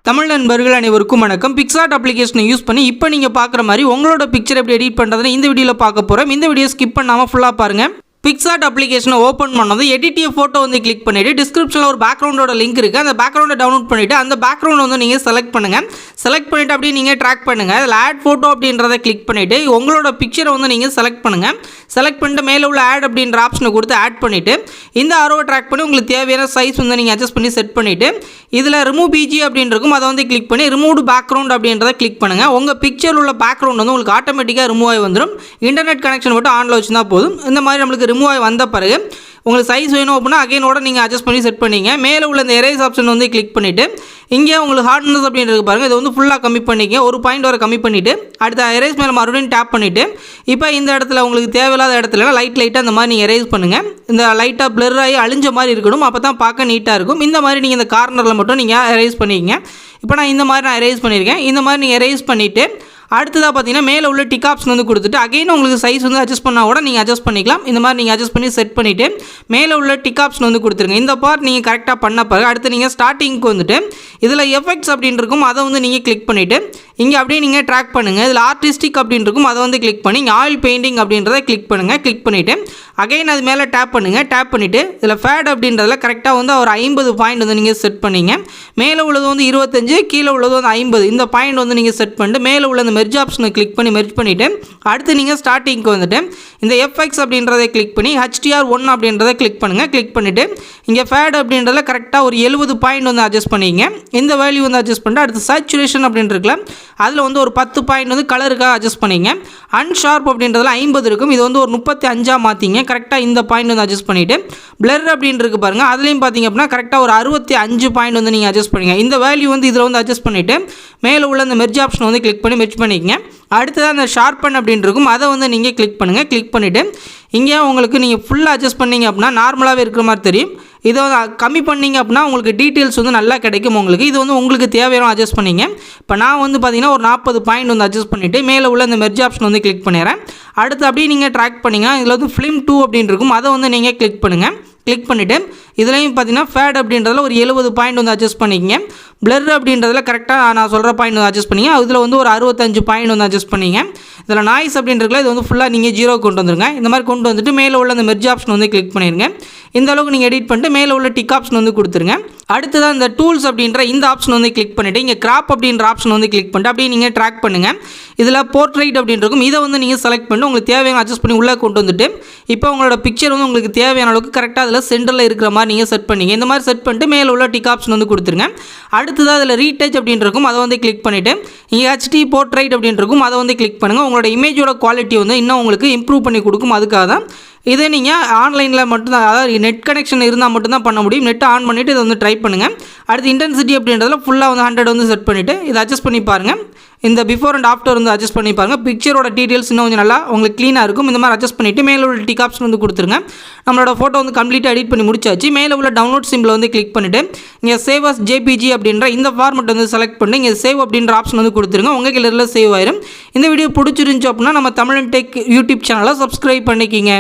தமிழ் நண்பர்கள் அனைவருக்கும் வணக்கம். பிக்சார்ட் அப்ளிகேஷனை யூஸ் பண்ணி இப்போ நீங்கள் பார்க்குற மாதிரி உங்களோட பிக்சர் எப்படி எடிட் பண்ணுறதுன்னு இந்த வீடியோவில் பார்க்க போகிறோம். இந்த வீடியோ ஸ்கிப் பண்ணாமல் ஃபுல்லாக பாருங்கள். பிக்சார்ட் அப்ளிகேஷனை ஓப்பன் பண்ணது எடிட்டிய ஃபோட்டோ வந்து கிளிக் பண்ணிவிட்டு டிஸ்கிரிப்ஷனில் ஒரு பேக்ரவுண்டோட லிங்க் இருக்குது. அந்த பேக்ரவுண்டை டவுன்லோட் பண்ணிவிட்டு அந்த பேக்ரவுண்ட் வந்து நீங்கள் செலக்ட் பண்ணுங்கள். செலக்ட் பண்ணிவிட்டு அப்படியே நீங்கள் ட்ராக் பண்ணுங்கள். அதில் ஆட் ஃபோட்டோ அப்படின்றத கிளிக் பண்ணிவிட்டு உங்களோட பிக்சரை வந்து நீங்கள் செலக்ட் பண்ணுங்கள். செலக்ட் பண்ணிட்டு மேலே உள்ள ஆட் அப்படின்ற ஆப்ஷனை கொடுத்து ஆட் பண்ணிவிட்டு இந்த ஆரோவை ட்ராக் பண்ணி உங்களுக்கு தேவையான சைஸ் வந்து நீங்கள் அட்ஜஸ்ட் பண்ணி செட் பண்ணிவிட்டு இதில் ரிமூவ் பிஜி அப்படின்னு இருக்கும், அதை வந்து கிளிக் பண்ணி ரிமூவ்டு பேக்ரவுண்ட் அப்படின்றத கிளிக் பண்ணுங்கள். உங்கள் பிக்சரில் உள்ள பேக்ரவுண்ட் வந்து உங்களுக்கு ஆட்டோமேட்டிக்காக ரிமூவ் ஆகி வந்துடும். இன்டர்நெட் கனெக்ஷன் மட்டும் ஆனில் வச்சுனா போதும். இந்த மாதிரி நம்மளுக்கு ரிமூவ் ஆகி வந்த பிறகு உங்களுக்கு சைஸ் வேணும் அப்படின்னா அகைனோட நீங்கள் அட்ஜஸ்ட் பண்ணி செட் பண்ணிங்க. மேலே உள்ள இந்த எரேஸ் ஆப்ஷன் வந்து கிளிக் பண்ணிவிட்டு இங்கே உங்களுக்கு ஹார்ட்னஸ் அப்படின்றது பாருங்கள், இது வந்து ஃபுல்லாக கம்மி பண்ணிக்க, ஒரு பாயிண்ட் வரை கம்மி பண்ணிவிட்டு அடுத்த எரேஸ் மேலே மறுபடியும் டேப் பண்ணிவிட்டு இப்போ இந்த இடத்துல உங்களுக்கு தேவையில்லாத இடத்துல லைட்டாக இந்த மாதிரி நீங்கள் எரேஸ் பண்ணுங்கள். இந்த லைட்டாக பிளர் ஆகி அழிஞ்ச மாதிரி இருக்கணும், அப்போ தான் பார்க்க நீட்டாக இருக்கும். இந்த மாதிரி நீங்கள் இந்த கார்னரில் மட்டும் நீங்கள் எரேஸ் பண்ணிக்கங்க. இப்போ நான் இந்த மாதிரி எரேஸ் பண்ணியிருக்கேன். இந்த மாதிரி நீங்கள் எரேஸ் பண்ணிவிட்டு அடுத்ததாக பார்த்தீங்கன்னா மேலே உள்ள டிக் ஆப்ஷன் வந்து கொடுத்துட்டு அகைன் உங்களுக்கு சைஸ் வந்து அட்ஜஸ்ட் பண்ணால் கூட நீங்கள் அட்ஜஸ்ட் பண்ணிக்கலாம். இந்த மாதிரி நீங்கள் அட்ஜஸ்ட் பண்ணி செட் பண்ணிவிட்டு மேலே உள்ள டிக் ஆப்ஷன் வந்து கொடுத்துருங்க. இந்த பார்ட் நீங்கள் கரெக்டாக பண்ண பிறகு அடுத்து நீங்கள் ஸ்டார்டிங்க்கு வந்துட்டு இதில் எஃபெக்ட்ஸ் அப்படின்னு இருக்கும், அதை வந்து நீங்கள் கிளிக் பண்ணிவிட்டு இங்கே அப்படியே நீங்கள் ட்ராக் பண்ணுங்கள். இதில் ஆர்டிஸ்டிக் அப்படின்னு இருக்கும், அதை வந்து கிளிக் பண்ணி இங்கே ஆயில் பெயிண்டிங் அப்படின்றத கிளிக் பண்ணுங்கள். கிளிக் பண்ணிவிட்டு அகைன் அது மேலே டேப் பண்ணுங்கள். டேப் பண்ணிவிட்டு இதில் ஃபேட் அப்படின்றதில் கரெக்டாக வந்து ஒரு 50 பாயிண்ட் வந்து நீங்கள் செட் பண்ணிங்க. மேலே உள்ளது வந்து 25, கீழே உள்ளது வந்து 50. இந்த பாயிண்ட் வந்து நீங்கள் செட் பண்ணிட்டு மேலே உள்ள இந்த மெர்ஜ் ஆப்ஷனை கிளிக் பண்ணி மெர்ஜ் பண்ணிவிட்டு அடுத்து நீங்கள் ஸ்டார்டிங்க்கு வந்துட்டு இந்த எஃப்எக்ஸ் அப்படின்றத கிளிக் பண்ணி HDR1 அப்படின்றத கிளிக் பண்ணுங்கள். கிளிக் பண்ணிவிட்டு இங்கே ஃபேட் அப்படின்றதில் கரெக்டாக ஒரு 70 பாயிண்ட் வந்து அட்ஜஸ்ட் பண்ணிங்க. இந்த வேல்யூ வந்து அட்ஜஸ்ட் பண்ணிட்டு அடுத்து சேச்சுரேஷன் அப்படின்னு இருக்குல்ல, அதில் வந்து ஒரு 10 பாயிண்ட் வந்து கலருக்காக அட்ஜஸ்ட் பண்ணிங்க. அன்ஷார்ப் அப்படின்றதுல 50 இருக்கும், இது வந்து ஒரு 35 மாற்றிங்க. கரெக்டாக இந்த பாயிண்ட் வந்து அட்ஜஸ்ட் பண்ணிவிட்டு பிளர் அப்படின்னு இருக்குது பாருங்கள், அதுலேயும் பார்த்தீங்க அப்படின்னா கரெக்டாக ஒரு 65 பாயிண்ட் வந்து நீங்கள் அட்ஜஸ்ட் பண்ணிங்க. இந்த வேல்யூ வந்து இதில் வந்து அட்ஜஸ்ட் பண்ணிவிட்டு மேலே உள்ள இந்த மெர்ஜ் ஆப்ஷன் வந்து கிளிக் பண்ணி மெர்ஜ் பண்ணிக்கங்க. அடுத்ததாக அந்த ஷார்ப்பன் அப்படின்னு இருக்கும், அதை வந்து நீங்கள் கிளிக் பண்ணுங்கள். கிளிக் பண்ணிவிட்டு இங்கே உங்களுக்கு நீங்கள் ஃபுல்லாக அட்ஜஸ்ட் பண்ணிங்க அப்படின்னா நார்மலாகவே இருக்கிற மாதிரி தெரியும். இதை வந்து கம்மி பண்ணிங்க அப்படின்னா உங்களுக்கு டீட்டெயில்ஸ் வந்து நல்லா கிடைக்கும் உங்களுக்கு. இது வந்து உங்களுக்கு தேவையான அட்ஜஸ்ட் பண்ணிங்க. இப்போ நான் வந்து பார்த்தீங்கன்னா ஒரு 40 பாயிண்ட் வந்து அட்ஜஸ்ட் பண்ணிவிட்டு மேலே உள்ள இந்த மெர்ஜ் ஆப்ஷன் வந்து கிளிக் பண்ணிடுறேன். அடுத்து அப்படியே நீங்கள் ட்ராக் பண்ணிங்கன்னா இதில் வந்து ஃபிலிம் 2 அப்படின்னு இருக்கும், அதை வந்து நீங்கள் கிளிக் பண்ணுங்கள். கிளிக் பண்ணிவிட்டு இதுலேயும் பார்த்தீங்கன்னா ஃபேட் அப்படின்றதில் ஒரு 70 பாயிண்ட் வந்து அட்ஜஸ்ட் பண்ணிக்கங்க. பிளர் அப்படின்றதில் கரெக்டாக நான் சொல்கிற பாயிண்ட் வந்து அட்ஜஸ்ட் பண்ணிங்க. இதில் வந்து ஒரு 65 பாயிண்ட் வந்து அட்ஜஸ்ட் பண்ணிங்க. இதில் நாய்ஸ் அப்படின்றதுல இது வந்து ஃபுல்லாக நீங்கள் 0 கொண்டு வந்துருங்க. இந்த மாதிரி கொண்டு வந்துட்டு மேலே உள்ள அந்த மெர்ஜ் ஆப்ஷன் வந்து கிளிக் பண்ணிடுங்க. இந்த அளவுக்கு நீங்கள் எடிட் பண்ணிட்டு மேலே உள்ள டிக் ஆப்ஷன் வந்து கொடுத்துருங்க. அடுத்ததான் இந்த டூல்ஸ் அப்படின்ற இந்த ஆப்ஷன் வந்து கிளிக் பண்ணிவிட்டு இங்கே கிராப் அப்படின்ற ஆப்ஷன் வந்து கிளிக் பண்ணிட்டு அப்படியே நீங்கள் ட்ராக் பண்ணுங்கள். இதில் போர்ட்ரைட் அப்படின்னு இருக்கும், இதை வந்து நீங்கள் செலக்ட் பண்ணிட்டு உங்களுக்கு தேவையான அட்ஜஸ்ட் பண்ணி உள்ளே கொண்டு வந்துட்டு இப்போ உங்களோட பிக்சர் வந்து உங்களுக்கு தேவையான அளவுக்கு கரெக்டாக அதில் சென்டரில் இருக்கிற மாதிரி நீங்கள் செட் பண்ணிங்க. இந்த மாதிரி செட் பண்ணிட்டு மேலே உள்ள டிக் ஆப்ஷன் வந்து கொடுத்துருங்க. அடுத்ததாக அதில் ரீடச் அப்படின்னு இருக்கும், அதை வந்து கிளிக் பண்ணிவிட்டு இங்கே HD போர்ட்ரைட் அப்படின்னு இருக்கும், அதை வந்து கிளிக் பண்ணுங்கள். உங்களோட இமேஜோட குவாலிட்டி வந்து இன்னும் உங்களுக்கு இம்ப்ரூவ் பண்ணி கொடுக்கும். அதுக்காக தான் இதை நீங்கள் ஆன்லைனில் மட்டும்தான், அதாவது நெட் கனெக்ஷன் இருந்தால் மட்டும்தான் பண்ண முடியும். நெட் ஆன் பண்ணிவிட்டு இதை வந்து ட்ரை பண்ணுங்கள். அடுத்து இன்டென்சிட்டி அப்படின்றதில் ஃபுல்லாக வந்து 100 வந்து செட் பண்ணிவிட்டு இதை அட்ஜஸ்ட் பண்ணி பாருங்கள். இந்த பிஃபோர் அண்ட் ஆஃப்டர் வந்து அட்ஜஸ்ட் பண்ணி பாருங்கள். பிக்சரோட டீட்டெயில்ஸ் இன்னும் கொஞ்சம் நல்லா உங்களுக்கு க்ளீனாக இருக்கும். இந்த மாதிரி அட்ஜஸ்ட் பண்ணிவிட்டு மேலே உள்ள டிக் ஆப்ஷன் வந்து கொடுத்துருங்க. நம்மளோட ஃபோட்டோ வந்து கம்ப்ளீட்டாக எடிட் பண்ணி முடிச்சாச்சு. மேலே உள்ள டவுன்லோட் சிம்பிள் வந்து கிளிக் பண்ணிவிட்டு இங்கே சேவ் அஸ் JPG அப்படின்ற இந்த ஃபார்மெட் வந்து செலக்ட் பண்ணி இங்கே சேவ் அப்படின்ற ஆப்ஷன் வந்து கொடுத்துருங்க. உங்கள் கிளரில் சேவ் ஆயிரும். இந்த வீடியோ பிடிச்சிருந்துச்சு அப்படின்னா நம்ம தமிழன் டெக் யூடியூப் சேனலை சப்ஸ்கிரைப் பண்ணிக்கிங்க.